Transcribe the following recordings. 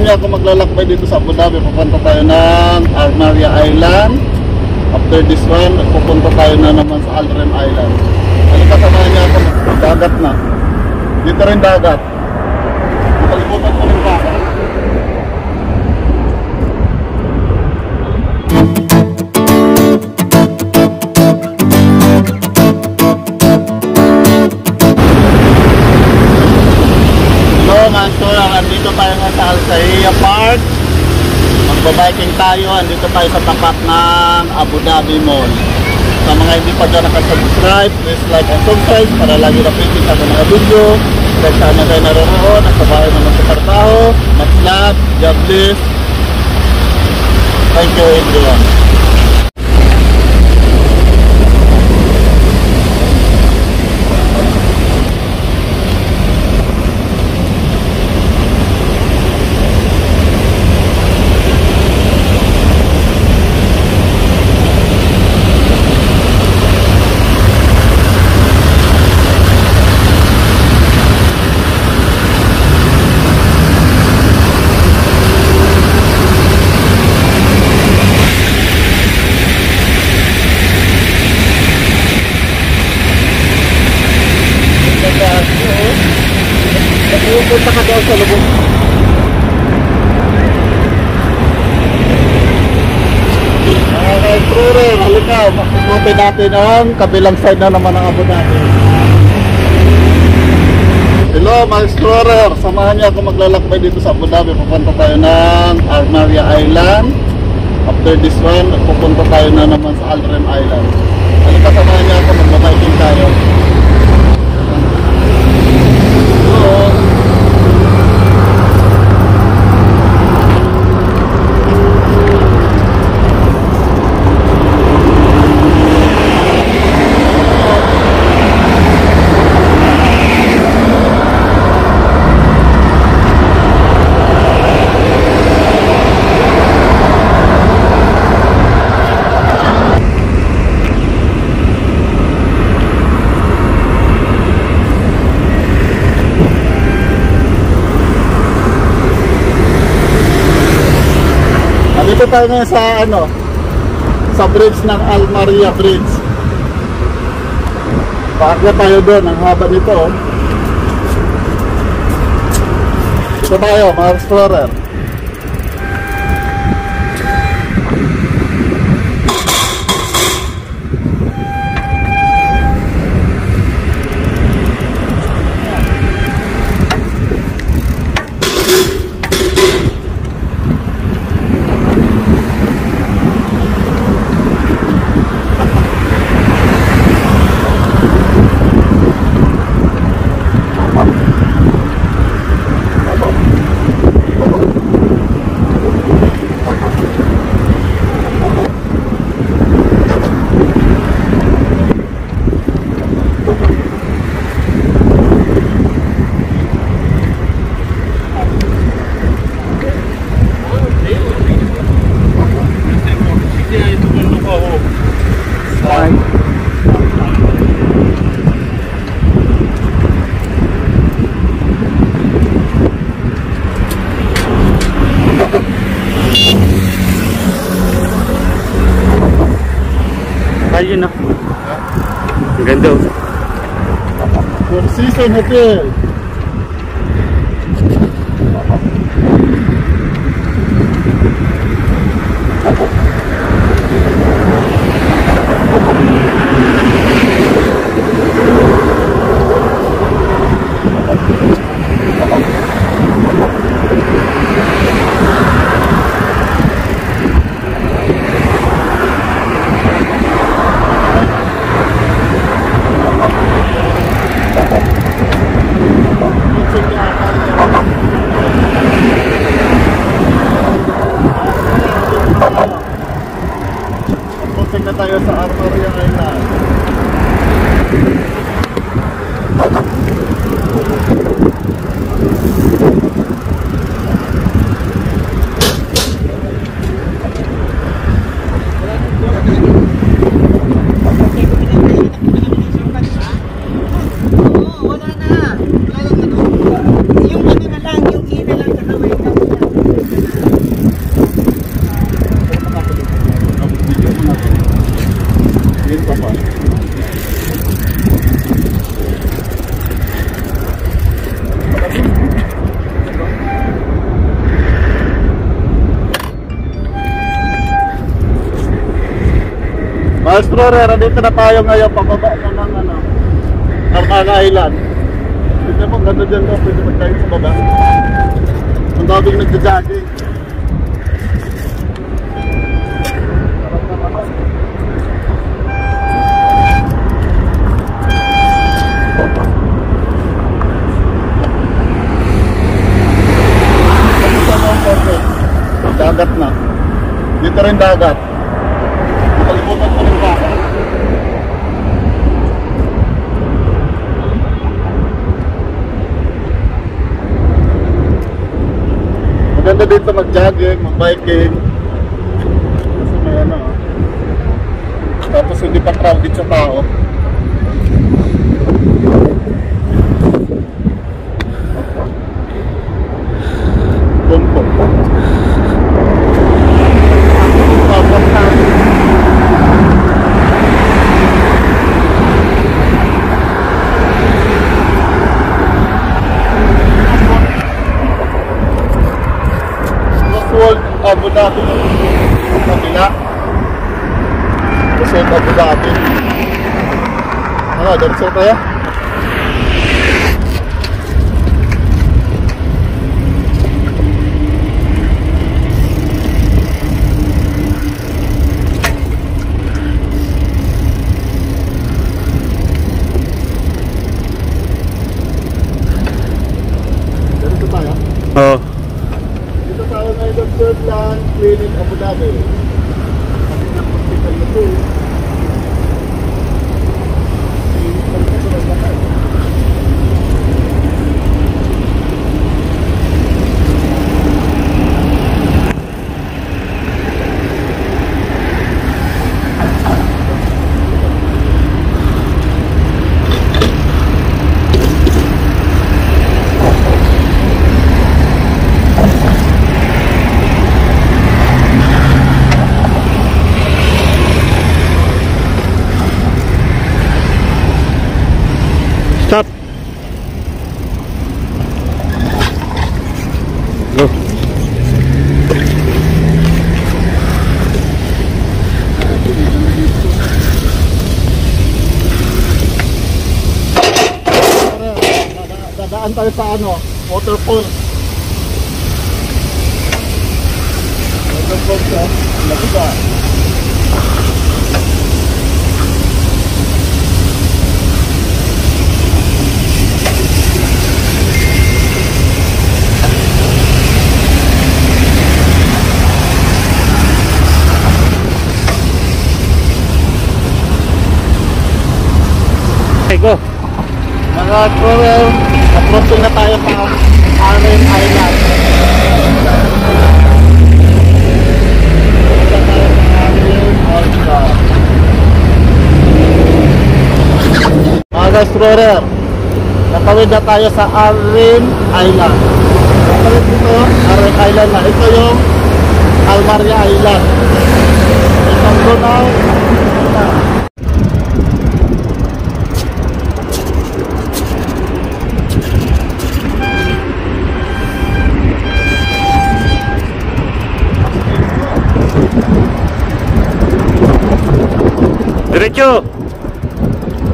Samahan niyo ako maglalakbay dito sa Abu Dhabi. Pupunta tayo ng Armaria Island. After this one, pupunta tayo na naman sa Al Reem Island. Halika, samahan niyo ako. Dagat na. Dito rin dagat. Nakalimutan ko rin dagat. Andito tayo nga sa Al Shahia Park. Magbabiking tayo. Andito tayo sa tapat ng Abu Dhabi Mall. Sa mga hindi pa dyan nakasubscribe, please like and subscribe para lagi na-pitin sa mga video. Kahit saan na tayo naroon, nasa bahay naman sa trabaho. Much love, God bless. Thank you everyone. Punta ka daw sa lubog. Okay, Explorer, halika. Makukutin natin ang kabilang side na naman ng Abu Dhabi. Hello mga Explorer, samahan niyo ako maglalakbay dito sa Abu Dhabi. Pupunta tayo ng Armaria Island. After this one, pupunta tayo na naman sa Al Reem Island. Halika, samahan niyo ako, magbabiking tayo. Dito tayo ngayon sa sa bridge ng Al Maria Bridge. Paakyat tayo doon, ang haba nito. Dito tayo mga Explorer. Ayun na. Ang ganda. Four Seasons Hotel. Mga explorer, dito na tayo ngayon, pababa na ng Armana Island. Tignan mo, ganda dyan no, pwede magtayo sa baba. Ang daming nagja-jogging. Dagat na. Dito rin dagat. Nakalimutan ko rin dagat. Maganda dito mag-jogging, mag-biking. Kasi may tapos hindi pa crowded sa tao. Bumpo. Abu Dhabi kabila kasi Abu Dhabi diretso tayo. Diretso tayo? Oo. Land Clinic Abu Dhabi. Kasi na-hospital na ito. Stop. Go. Dadaan tayo sa waterfall. Waterfall sa Labuda. Go. Mga explorer, approaching na tayo sa Armana Island. Mga explorer, natawid na tayo sa Armana Island. Natawid dito, Armana Island na. Ito yung Almaria Island. Itong Donau. Diretso.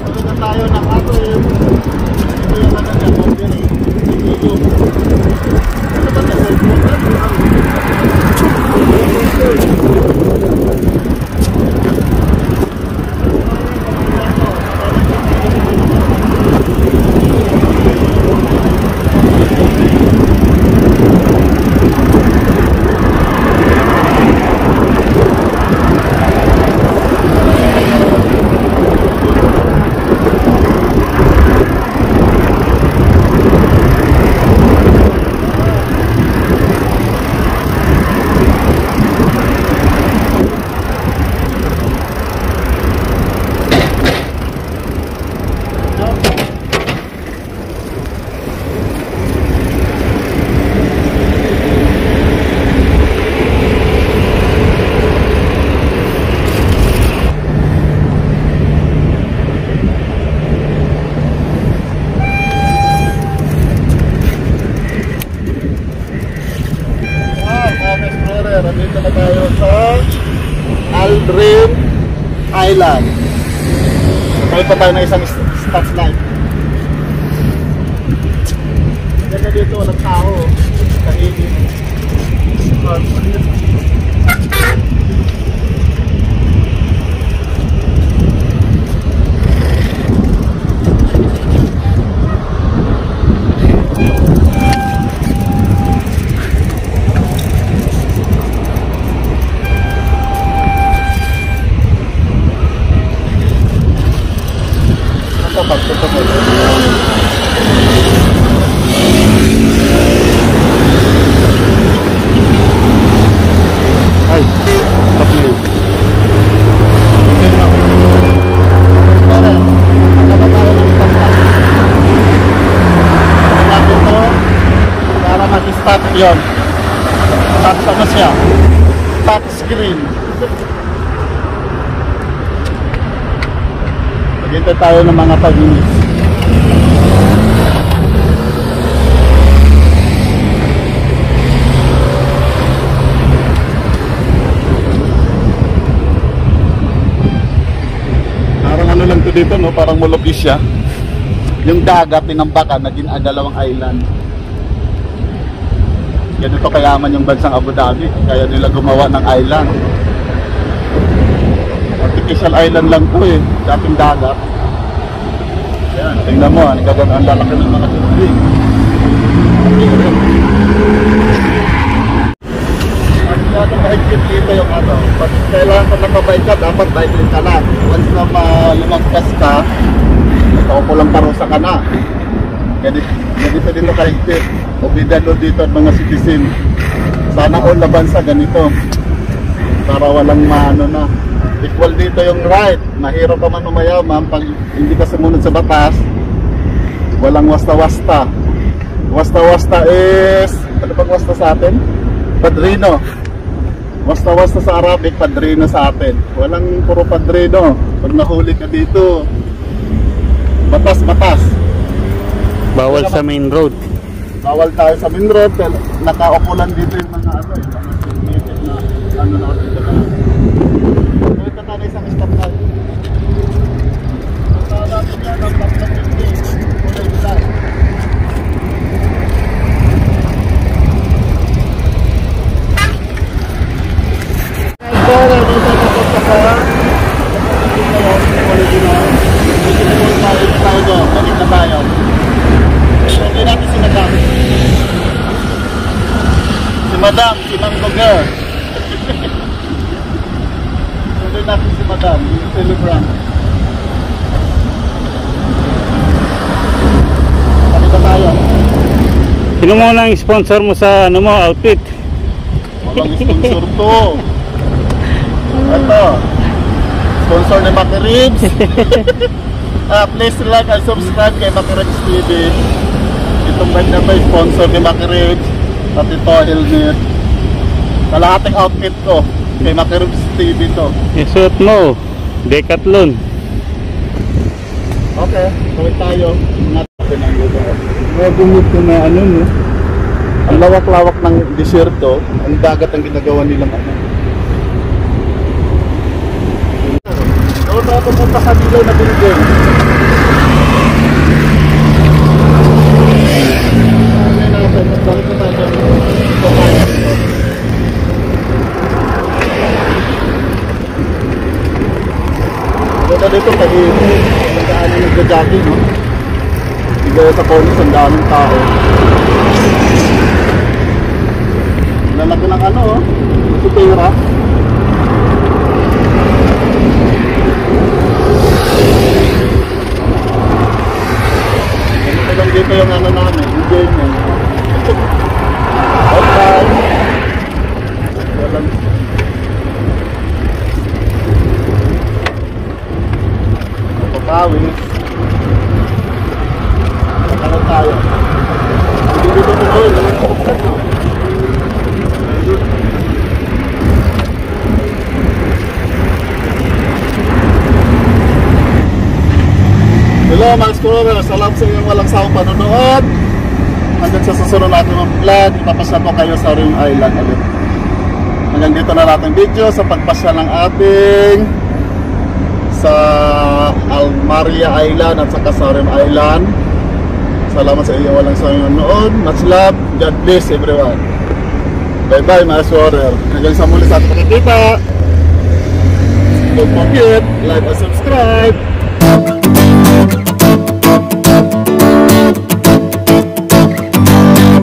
Tuloy na tayo ng atin. Ito yung Nandito na tayo sa Aldrin island. Tayo pa tayo ng isang stop light. Ganda dito, walang tao. Tahimik. Ay, stop na yun. Para mag-start yun. Start na siya. Start screen. Maghintay tayo ng mga 5 minutes. Parang ano lang to dito, no? Parang mulupis siya. Yung dagat, tinambakan, naging dalawang island. Ganito kayaman yung bansang Abu Dhabi. Kaya nila gumawa ng island. Artificial island lang to eh. Dating dagat. Ayan, tingnan mo, ang lalaki ng mga tubig. Ang masyado mahigpit dito yung ano. Pag kailangan ka nakabay ka, dapat biking ka lang. Once na lumagpas ka, nakaupo lang parusa ka na. Ganito dito kahigpit. Obidado dito at mga citizen. Sana all na bansa ganito. Para walang maano na. Equal dito yung right. Mahirap ka man umayaman. Pag hindi ka sumunod sa batas, walang wasta-wasta. Wasta-wasta is, ano bang wasta sa atin? Padrino. Wasta-wasta sa Arabic, padrino sa atin. Walang puro padrino. Pag nahuli ka dito, batas-batas. Bawal sa main road. Bawal tayo sa main road. Nakaukulan dito yung mga ano, yung mga significant na ano na dito na. Ito tayo isang stop na. Ito natin yan ang stop na 50. Kulay bilang. Si Madam, si Ma'am Goger. Tuloy natin si Madam, yung celebrant. Kami ba tayo? Sino muna ang sponsor mo sa ano mo, outfit? Walang sponsor to. Ito. Sponsor ni Maki Ribs. Please like and subscribe kay Maki Ribs TV. Itong bag na may sponsor ni Maki Ribs. At ito, helmet. Kalahating outfit ko kay Maki Ribs TV to. Isuot mo, Decathlon. Okay, kawit tayo. Natin ang lugar. Gumit ko na ano no? Ang lawak-lawak ng desierto, ang dagat ang ginagawa nilang ano. Doon na pupunta sa dilaw na building. Ganda dito pagi ang daan ng nagja-jogging, no? Bigay sa cornice ang daming tao. Lalaki ng ano, oh. Sutera. Ganito lang dito yung ano namin, yung game yun. Okay. Walang... Pawis. Nakalat tayo. Hindi dito tuloy. Hello mga explorer, salamat sa inyong walang sawang panonood. Hanggang sa susunod natin ng vlog, ipapasya ko kayo sa Ring Island ulit. Hanggang dito na natin video sa pagpasya ng ating Maria Island at saka Sarim Island. Salamat sa iyo walang sawang noon. Much love. God bless everyone. Bye-bye mga explorer. Hanggang sa muli sa ating pagkikita. Don't forget, like and subscribe.